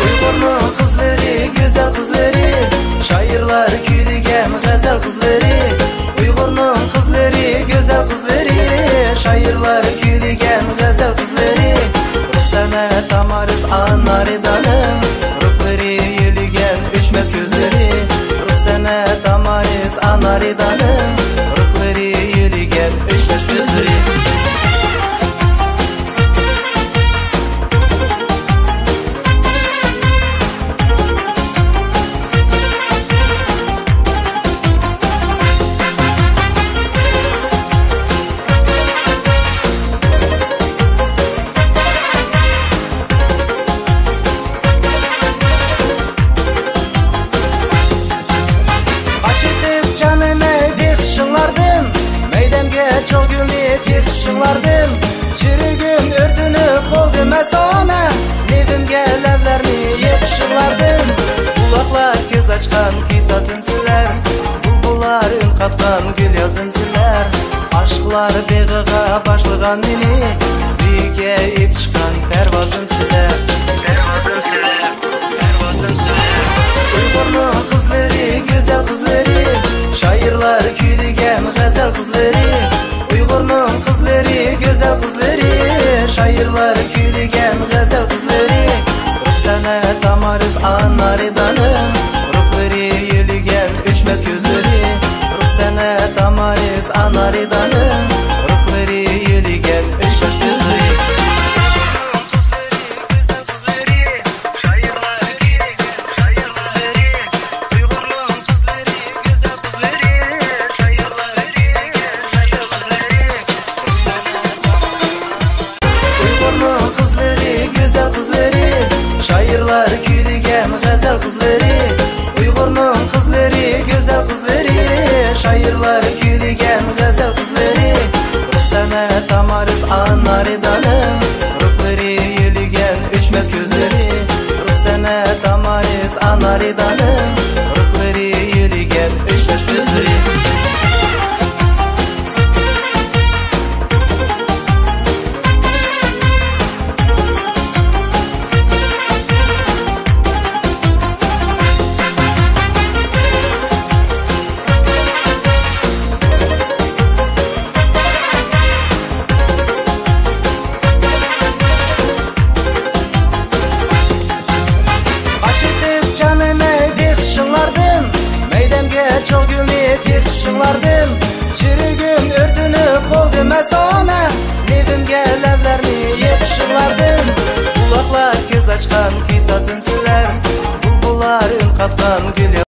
Uyg'urning qizlari, go'zal qizlari, shoirlar kuylagan g'azal qizlari. Uyg'urning qizlari, go'zal qizlari, shoirlar kuylagan g'azal qizlari. Ruxsana Tamaris Anaridaning ruhlari yeligan o'chmas ko'zlari. Ruxsana Tamaris Anaridaning ruhlari yeligan o'chmas ko'zlari. Çok gülni terkişinlardan Çürügüm örtünüp oldu mestana Nevimge levlerini yetişinlardan Kulaklar göz açkan kıysasımsılar Bulbular ün katkan gül yazımsılar Aşklar beğığa başlıgan meni Büyüke ip çıkan pervazımsılar Uyg'urning qizlari, go'zal qizlari, shoirlar kuylagan g'azal qizlari. Uyg'urning qizlari, go'zal qizlari, shoirlar kuylagan g'azal qizlari. Ruxsana Tamaris Anaridaning ruhlari yeligan o'chmas ko'zlari. Ruxsana Tamaris Anaridaning ruhlari yeligan o'chmas ko'zlari. Shoirlar kuylagan g'azal qizlari. Uyg'urning qizlari, go'zal qizlari, shoirlar kuylagan g'azal qizlari. Ruxsana Tamaris Anaridaning ruhlari yeligan o'chmas ko'zlari. Ruxsana Tamaris Anaridaning ruhlari yeligan o'chmas ko'zlari. Çok gülni terkişinlardan Çürügüm örtünüp oldu mestana Nevimge levlerini yetişinlardan Kulaklar göz açkan kıysasımsılar Bulbular ün katkan gül